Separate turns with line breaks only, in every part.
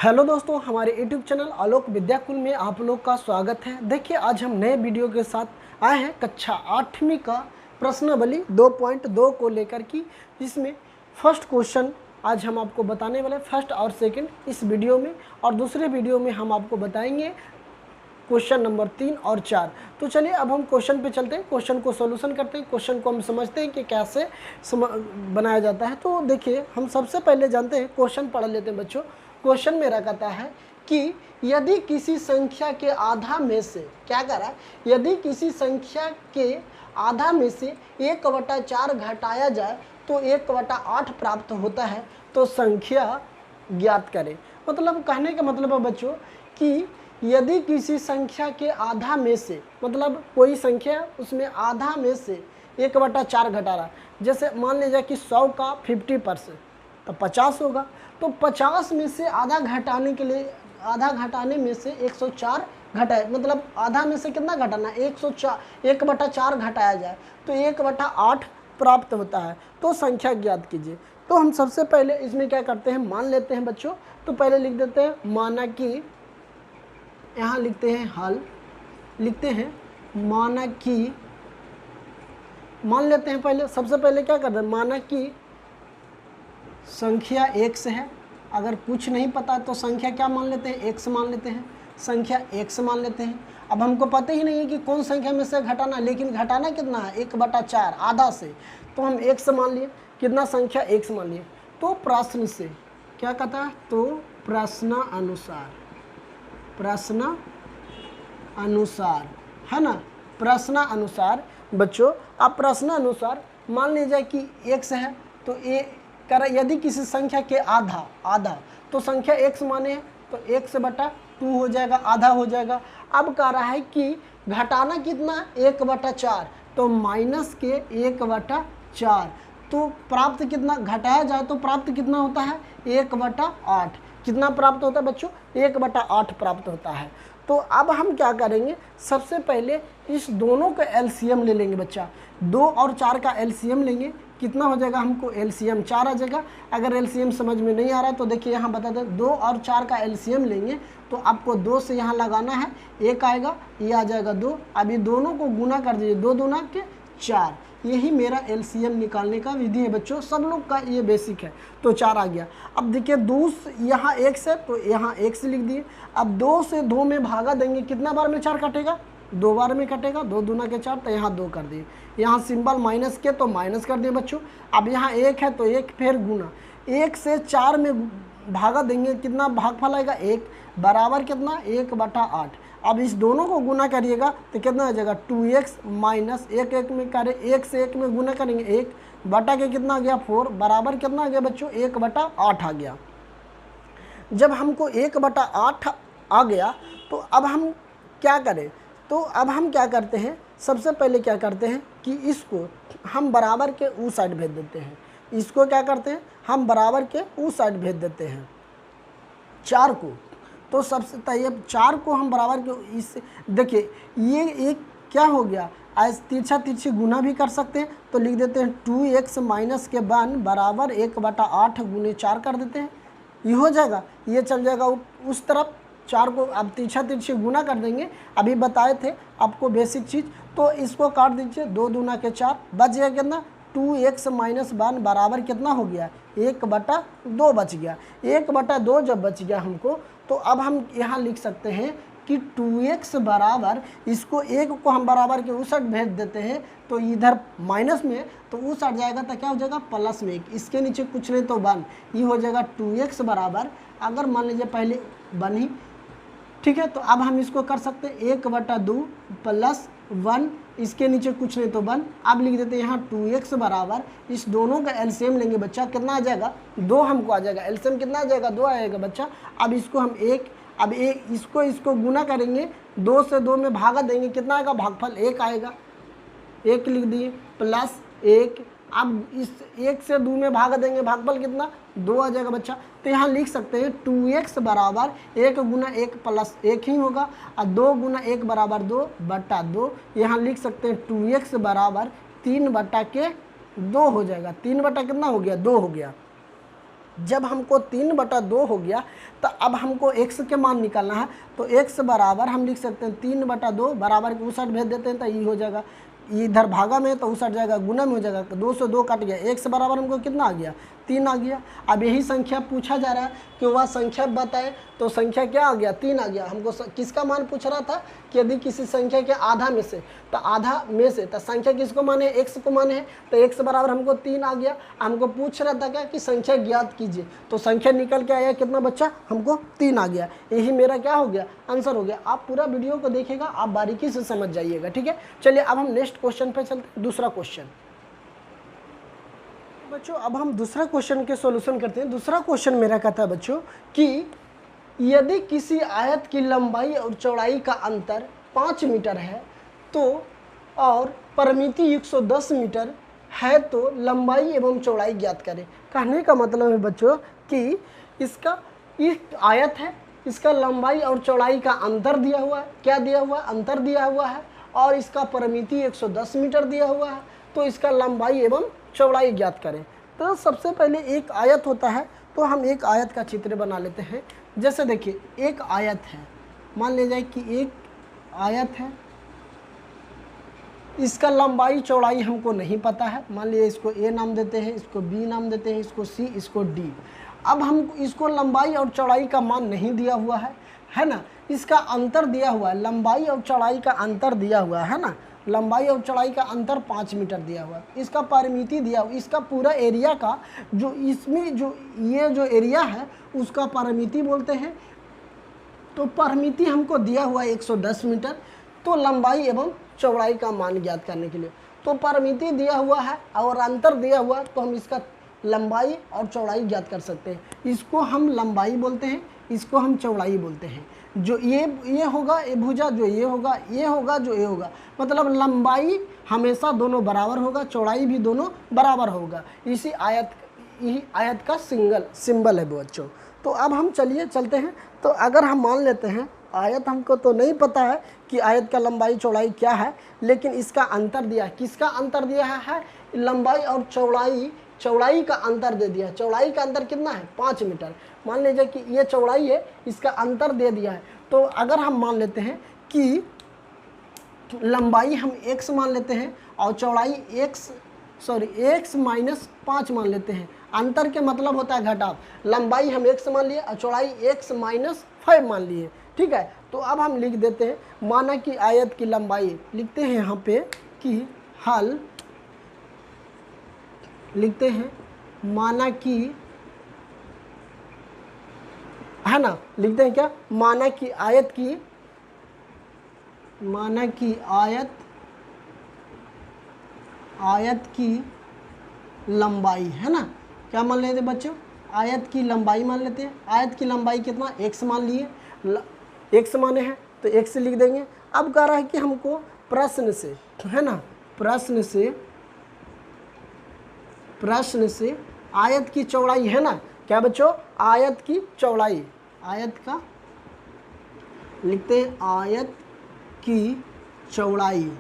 Hello दोस्तों, हमारे YouTube channel आलोक विद्याकुल में आप लोग का स्वागत है। देखिए, आज हम नए वीडियो के साथ आए हैं कक्षा 8वीं का प्रश्नावली 2.2 को लेकर की, जिसमें फर्स्ट क्वेश्चन आज हम आपको बताने वाले, फर्स्ट और सेकंड इस वीडियो में, और दूसरे वीडियो में हम आपको बताएंगे क्वेश्चन नंबर 3 और 4। तो चलिए अब हम क्वेश्चन पे चलते हैं, क्वेश्चन को सॉल्यूशन करते हैं, क्वेश्चन को हम समझते हैं कि कैसे बनाया जाता है। तो देखिए, हम सबसे पहले जानते हैं, क्वेश्चन पढ़ लेते हैं बच्चों। क्वेश्चन मेरा कहता है कि यदि किसी संख्या के आधा में से, क्या कर रहा है, यदि किसी संख्या के आधा में से 1/4 घटाया जाए तो 1/8 प्राप्त होता है, तो संख्या ज्ञात करें। मतलब कहने का मतलब है बच्चों कि यदि किसी संख्या के आधा में से, मतलब कोई संख्या उसमें आधा में से 1/4 घटा रहा, जैसे मान लीजिए कि 100 का 50% तो 50 होगा, तो 50 में से आधा घटाने के लिए, आधा घटाने में से 104 घटाए, मतलब आधा में से कितना घटाना, 104, 1/4 घटाया जाए तो 1/8 प्राप्त होता है, तो संख्या ज्ञात कीजिए। तो हम सबसे पहले इसमें क्या करते हैं, मान लेते हैं बच्चों। तो पहले लिख देते हैं माना कि, यहाँ लिखते हैं हल, लिखते हैं माना कि, मान लेते हैं पहले, सबसे पहले क्या करते हैं, माना कि संख्या x है। अगर कुछ नहीं पता तो संख्या क्या मान लेते हैं, x मान लेते हैं, संख्या x मान लेते हैं। अब हमको पता ही नहीं है कि कौन संख्या में से घटाना, लेकिन घटाना कितना है, 1/4 आधा से, तो हम x मान लिए, कितना संख्या x मान लिए। तो प्रश्न से क्या कहता है, तो प्रश्न अनुसार है ना, प्रश्न अनुसार बच्चों। अब प्रश्न अनुसार मान लीजिए कि x है, तो यदि किसी संख्या के आधा तो संख्या x माने हैं, तो x/2 हो जाएगा, आधा हो जाएगा। अब कह रहा है कि घटाना कितना, 1/4, तो माइनस के 1/4, तो प्राप्त कितना, घटाया जाए तो प्राप्त कितना होता है, 1/8। कितना प्राप्त होता है बच्चों, 1/8 प्राप्त होता है। तो अब हम क्या करेंगे, सबसे पहले इस दोनों का एलसीएम ले लेंगे बच्चा। 2 और 4 का एलसीएम लेंगे, कितना हो जाएगा, हमको एलसीएम 4 आ जाएगा। अगर एलसीएम समझ में नहीं आ रहा तो देखिए यहाँ बता दें, 2 और 4 का एलसीएम लेंगे तो आपको 2 से यहाँ लगाना है, 1 आएगा, ये आ जाएगा 2। अब ये दोनों को गुना कर दीजिए, 2 दूना के 4। यही मेरा एलसीएम निकालने का विधि है बच्चों, सब लोग का ये बेसिक है। तो 4 आ गया। अब देखिए यहाँ x है, तो यहाँ x लिख दिए। अब 2 से 2 में भागा देंगे, कितना बार में 4 कटेगा, 2 बार में कटेगा, 2 दूना के 4, तो यहाँ 2 कर दिए। यहाँ सिंबल माइनस के, तो माइनस कर दिए बच्चों। अब यहाँ 1 है तो 1 फिर गुना, 1 से 4 में भागा देंगे, कितना भागफल आएगा, 1 बराबर कितना, 1/8। अब इस दोनों को गुना करिएगा तो कितना आ जाएगा, 2x माइनस 1 में करें, 1 से 1 में गुना करेंगे, 1 बटा के कितना आ गया, 4 बराबर कितना आ गया बच्चों, 1/8 आ गया। जब हमको 1/8 आ गया तो अब हम क्या करें, तो अब हम क्या करते हैं, सबसे पहले क्या करते हैं कि इसको हम बराबर के उस साइड भेज देते हैं। इसको क्या करते हैं, हम बराबर के उस साइड भेज देते हैं 4 को। तो सबसे पहले 4 को हम बराबर के इस, देखिए ये एक क्या हो गया, आज तिरछा तिरछी गुना भी कर सकते हैं, तो लिख देते हैं 2x माइनस के 1 बराबर 1/8 गुने 4 कर देते हैं, ये हो जाएगा। ये चल जाएगा उस तरफ, 4 को अब तिरछा तिरछी गुना कर देंगे, अभी बताए थे आपको बेसिक चीज़। तो इसको काट दीजिए, 2 दूना के 4, बच गया कितना, 2x माइनस 1 बराबर कितना हो गया, 1/2 बच गया। 1/2 जब बच गया हमको, तो अब हम यहाँ लिख सकते हैं कि 2x बराबर, इसको 1 को हम बराबर के उस साइड भेज देते हैं, तो इधर माइनस में, तो उस साइड जाएगा तो क्या हो जाएगा, प्लस में 1, इसके नीचे कुछ नहीं तो 1, ये हो जाएगा 2x बराबर, अगर मान लीजिए पहले 1 ही, ठीक है, तो अब हम इसको कर सकते हैं 1/2 प्लस 1, इसके नीचे कुछ नहीं तो 1। अब लिख देते हैं यहाँ 2x बराबर, इस दोनों का एलसीएम लेंगे बच्चा, कितना आ जाएगा, 2 हमको आ जाएगा, एलसीएम कितना आ जाएगा, 2 आएगा बच्चा। अब इसको हम अब इसको गुना करेंगे, 2 से 2 में भागा देंगे, कितना आएगा, भागफल 1 आएगा, 1 लिख दिए प्लस 1। अब इस 1 से 2 में भागा देंगे, भागफल कितना, 2 आ जाएगा बच्चा। तो यहाँ लिख सकते हैं 2x बराबर 1 गुना 1 प्लस 1 ही होगा, और 2 गुना 1 बराबर 2/2। यहाँ लिख सकते हैं 2x बराबर 3/2 हो जाएगा, 3 बटा कितना हो गया, 2 हो गया। जब हमको 3/2 हो गया तो अब हमको x के मान निकालना है। तो x बराबर हम लिख सकते हैं 3/2 बराबर के उस साइड भेज देते हैं तो ये हो जाएगा, इधर भागा में तो उस हट जाएगा, गुना में हो जाएगा, 2 से 2 कट गया, x बराबर हमको कितना आ गया 3 आ गया। अब यही संख्या पूछा जा रहा है कि वह संख्या बताए, तो संख्या क्या आ गया 3 आ गया। हमको किसका मान पूछ रहा था कि यदि किसी संख्या के आधा में से, तो आधा में से तो संख्या किसको माने, x को माने है, तो x बराबर हमको 3 आ गया। हमको पूछ रहा था क्या कि संख्या ज्ञात कीजिए, तो संख्या निकल के आया कितना बच्चा, हमको 3 आ गया। यही मेरा क्या हो गया, आंसर हो गया। आप पूरा वीडियो को देखिएगा, आप बारीकी से समझ जाइएगा, ठीक है। चलिए अब हम नेक्स्ट क्वेश्चन पे चलते हैं, दूसरा क्वेश्चन। बच्चों अब हम दूसरा क्वेश्चन के सॉल्यूशन करते हैं। दूसरा क्वेश्चन मेरा कहता है बच्चों कि यदि किसी आयत की लंबाई और चौड़ाई का अंतर 5 मीटर है तो और परिमिति 110 मीटर है, तो लंबाई एवं चौड़ाई ज्ञात करें। कहने का मतलब है बच्चों कि इसका एक आयत है, इसका लंबाई और चौड़ाई का अंतर दिया हुआ है, क्या दिया हुआ है, अंतर दिया हुआ है, और इसका परिमिति 110 मीटर दिया हुआ है, तो इसका लंबाई एवं चौड़ाई ज्ञात करें। तो सबसे पहले एक आयत होता है, तो हम एक आयत का चित्र बना लेते हैं। जैसे देखिए एक आयत है, मान लीजिए कि एक आयत है, इसका लंबाई चौड़ाई हमको नहीं पता है, मान लीजिए इसको ए नाम देते हैं, इसको बी नाम देते हैं, इसको सी, इसको डी। अब हम इसको लंबाई और चौड़ाई का मान नहीं दिया हुआ है ना, इसका अंतर दिया हुआ है, लंबाई और चौड़ाई का अंतर दिया हुआ है ना, लंबाई और चौड़ाई का अंतर 5 मीटर दिया हुआ है, इसका परिमिति दिया हुआ, इसका पूरा एरिया का जो इसमें जो ये जो एरिया है उसका परिमिति बोलते हैं। तो परिमिति हमको दिया हुआ है 110 मीटर, तो लंबाई एवं चौड़ाई का मान ज्ञात करने के लिए तो परिमिति दिया हुआ है और अंतर दिया हुआ है, तो हम इसका लंबाई और चौड़ाई ज्ञात कर सकते हैं। इसको हम लंबाई बोलते हैं, इसको हम चौड़ाई बोलते हैं। जो ये होगा ये भुजा, जो ये होगा ये होगा, जो ये होगा, मतलब लंबाई हमेशा दोनों बराबर होगा, चौड़ाई भी दोनों बराबर होगा। यही आयत का सिंबल है बच्चों। तो अब हम चलते हैं। तो अगर हम मान लेते हैं आयत, हमको तो नहीं पता है कि आयत का लंबाई चौड़ाई क्या है, लेकिन इसका अंतर दिया, किसका अंतर दिया है, लंबाई और चौड़ाई का अंतर दे दिया। चौड़ाई का अंतर कितना है 5 मीटर। मान लीजिए कि ये चौड़ाई है, इसका अंतर दे दिया है। तो अगर हम मान लेते हैं कि लंबाई हम x मान लेते हैं और चौड़ाई x -5 मान लेते हैं। अंतर के मतलब होता है घटाव। लंबाई हम x मान लिए और चौड़ाई x -5 मान लिए, ठीक है। तो अब हम लिख देते हैं, माना कि आयत की लंबाई लिखते हैं यहाँ पे कि हल लिखते हैं, माना कि है ना, लिखते हैं क्या, माना कि आयत की लंबाई है ना, क्या मान लेते हैं बच्चों, आयत की लंबाई मान लेते हैं। आयत की लंबाई कितना x मान लिए, x माने हैं तो x लिख देंगे। अब कह रहा है कि हमको प्रश्न से है ना, प्रश्न से आयत की चौड़ाई है ना, क्या बच्चों, आयत की चौड़ाई, आयत का लिखते हैं, आयत की चौड़ाई,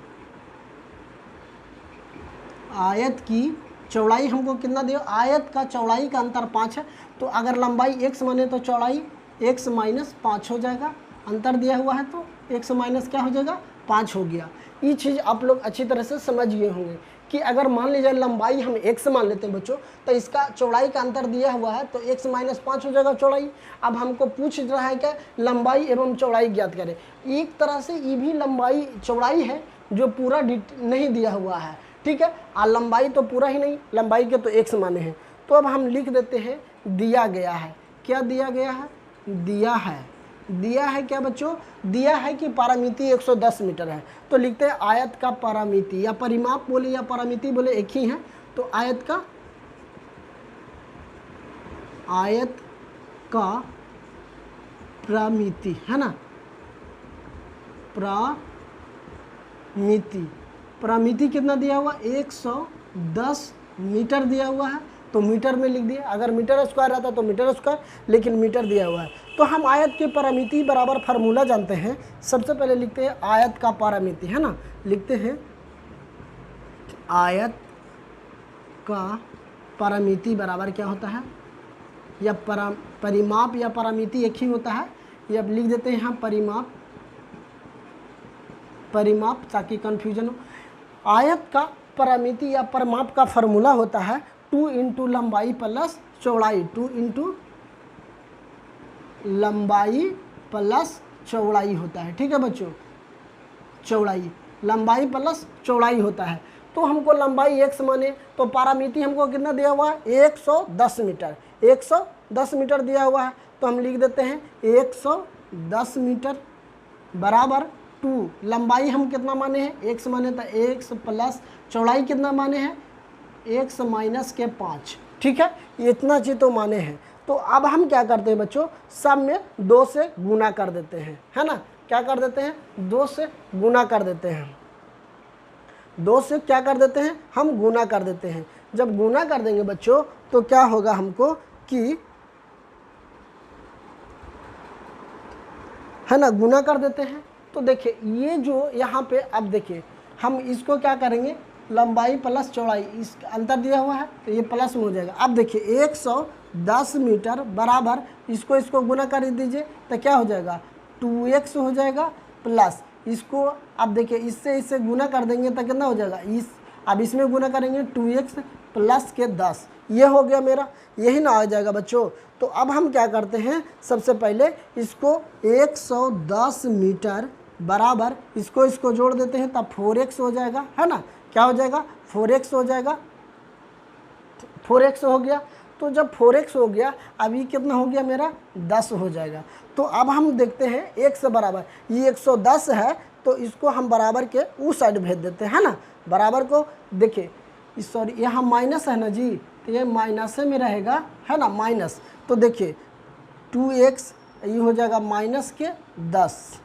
आयत की चौड़ाई हमको कितना दिया, आयत का चौड़ाई का अंतर 5 है। तो अगर लंबाई x माने तो चौड़ाई x -5 हो जाएगा, अंतर दिया हुआ है तो x माइनस क्या हो जाएगा 5 हो गया। ये चीज़ आप लोग अच्छी तरह से समझ गए होंगे कि अगर मान लीजिए लंबाई हम x मान लेते हैं बच्चों, तो इसका चौड़ाई का अंतर दिया हुआ है तो x -5 हो जाएगा चौड़ाई। अब हमको पूछ रहा है क्या, लंबाई एवं चौड़ाई ज्ञात करें। एक तरह से ये भी लंबाई चौड़ाई है जो पूरा नहीं दिया हुआ है, ठीक है। लंबाई तो पूरा ही नहीं, लंबाई के तो x माने हैं। तो अब हम लिख देते हैं दिया गया है, क्या दिया गया है, दिया है क्या बच्चों, दिया है कि पारामिति 110 मीटर है। तो लिखते हैं आयत का पारामिति, या परिमाप बोले या पारामिति बोले एक ही है। तो आयत का प्रामिति है ना, प्रामिति कितना दिया हुआ, 110 मीटर दिया हुआ है। तो मीटर में लिख दिया, अगर मीटर स्क्वायर रहता तो मीटर स्क्वायर, लेकिन मीटर दिया हुआ है। तो हम आयत की पारामिति बराबर फार्मूला जानते हैं। सबसे पहले लिखते हैं आयत का पारामिति है ना, लिखते हैं आयत का पारामिति बराबर क्या होता है, या परिमाप या परामिति एक ही होता है। ये अब लिख देते हैं यहाँ परिमाप ताकि कन्फ्यूजन हो। आयत का परामिति या परिमाप का फार्मूला होता है 2 इंटू लंबाई प्लस चौड़ाई, 2 इंटू लंबाई प्लस चौड़ाई होता है। ठीक है बच्चों, चौड़ाई, लंबाई प्लस चौड़ाई होता है। तो हमको लंबाई x माने तो पारामिति हमको कितना दिया हुआ है 110 मीटर, 110 मीटर दिया हुआ है। तो हम लिख देते हैं 110 मीटर बराबर 2, लंबाई हम कितना माने हैं x माने तो x प्लस चौड़ाई कितना माने हैं x माइनस के 5। ठीक है, इतना चीज़ तो माने हैं। तो अब हम क्या करते हैं बच्चों, सब में 2 से गुना कर देते हैं, है ना। क्या कर देते हैं 2 से गुना कर देते हैं, 2 से क्या कर देते हैं हम गुना कर देते हैं। जब गुना कर देंगे बच्चों तो क्या होगा हमको कि, है ना, गुना कर देते हैं। तो देखिए ये जो यहाँ पे अब देखिए हम इसको क्या करेंगे, लंबाई प्लस चौड़ाई, इस अंतर दिया हुआ है तो ये प्लस में हो जाएगा। अब देखिए 110 मीटर बराबर इसको गुना कर दीजिए तो क्या हो जाएगा 2x हो जाएगा प्लस इसको, अब देखिए इससे गुना कर देंगे तो कितना हो जाएगा अब इसमें गुना करेंगे 2x प्लस के 10, ये हो गया मेरा, यही ना आ जाएगा बच्चों। तो अब हम क्या करते हैं, सबसे पहले इसको 110 मीटर बराबर इसको जोड़ देते हैं तब 4x हो जाएगा, है ना। क्या हो जाएगा 4x हो जाएगा, 4x हो गया। तो जब 4x हो गया अभी कितना हो गया मेरा 10 हो जाएगा। तो अब हम देखते हैं x बराबर ये 110 है तो इसको हम बराबर के उस साइड भेज देते हैं ना। बराबर को देखिए सॉरी यहाँ माइनस है ना जी, तो ये माइनस में रहेगा, है ना, माइनस। तो देखिए 2x ये हो जाएगा माइनस के 10,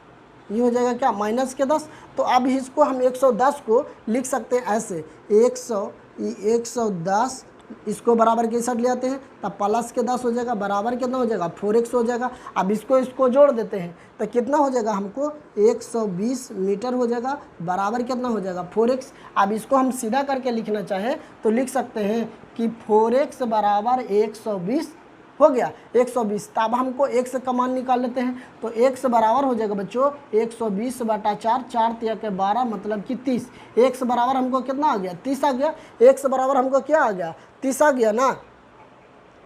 ये हो जाएगा क्या माइनस के 10। तो अब इसको हम 110 को लिख सकते हैं ऐसे 110 इसको बराबर के साइड ले आते हैं तब प्लस के 10 हो जाएगा, बराबर कितना हो जाएगा 4x हो जाएगा। अब इसको जोड़ देते हैं तो कितना हो जाएगा हमको 120 मीटर हो जाएगा, बराबर कितना हो जाएगा 4x। अब इसको हम सीधा करके लिखना चाहें तो लिख सकते हैं कि 4x बराबर 120 हो गया 120। तब हमको x का मान निकाल लेते हैं तो x बराबर हो जाएगा बच्चों 120 बटा 4, 4 तिया के 12 मतलब कि 30। x बराबर हमको कितना आ गया 30 आ गया, x बराबर हमको क्या आ गया 30 आ गया ना,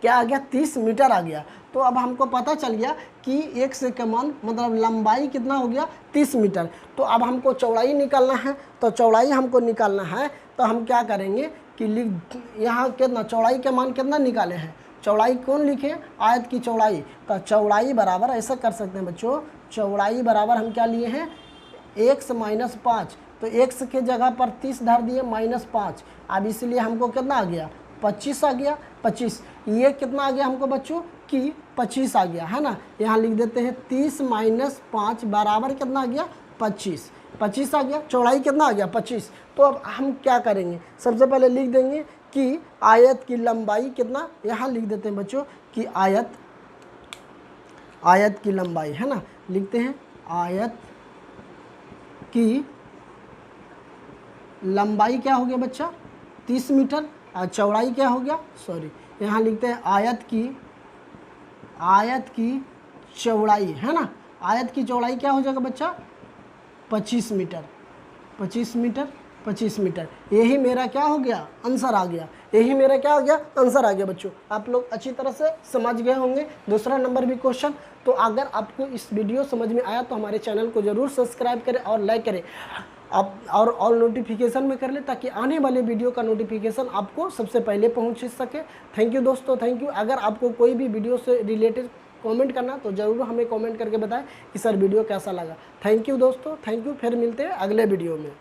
क्या आ गया 30 मीटर आ गया। तो अब हमको पता चल गया कि x का मान मतलब लंबाई कितना हो गया 30 मीटर। तो अब हमको चौड़ाई निकालना है, तो चौड़ाई हमको निकालना है तो हम क्या करेंगे कि यहाँ कितना चौड़ाई के मान कितना निकाले हैं, चौड़ाई कौन लिखे आयत की चौड़ाई, तो चौड़ाई बराबर ऐसा कर सकते हैं बच्चों, चौड़ाई बराबर हम क्या लिए हैं x माइनस 5, तो x के जगह पर 30 धर दिए माइनस 5। अब इसलिए हमको कितना आ गया 25 आ गया, 25। ये कितना आ गया हमको बच्चों कि 25 आ गया, है ना। यहाँ लिख देते हैं 30 माइनस 5 बराबर कितना आ गया 25, 25 आ गया। चौड़ाई कितना आ गया 25। तो अब हम क्या करेंगे, सबसे पहले लिख देंगे कि आयत की लंबाई कितना, यहाँ लिख देते हैं बच्चों कि आयत की लंबाई, है ना, लिखते हैं आयत की लंबाई क्या हो गया बच्चा 30 मीटर और चौड़ाई क्या हो गया सॉरी यहाँ लिखते हैं आयत की चौड़ाई, है ना। आयत की चौड़ाई क्या हो जाएगा बच्चा 25 मीटर, 25 मीटर, 25 मीटर। यही मेरा क्या हो गया आंसर आ गया, यही मेरा क्या हो गया आंसर आ गया बच्चों। आप लोग अच्छी तरह से समझ गए होंगे। दूसरा नंबर भी क्वेश्चन, तो अगर आपको इस वीडियो समझ में आया तो हमारे चैनल को ज़रूर सब्सक्राइब करें और लाइक करें, आप और ऑल नोटिफिकेशन में कर ले ताकि आने वाले वीडियो का नोटिफिकेशन आपको सबसे पहले पहुंच सके। थैंक यू दोस्तों, थैंक यू। अगर आपको कोई भी वीडियो से रिलेटेड कमेंट करना तो ज़रूर हमें कमेंट करके बताएं कि सर वीडियो कैसा लगा। थैंक यू दोस्तों, थैंक यू। फिर मिलते हैं अगले वीडियो में।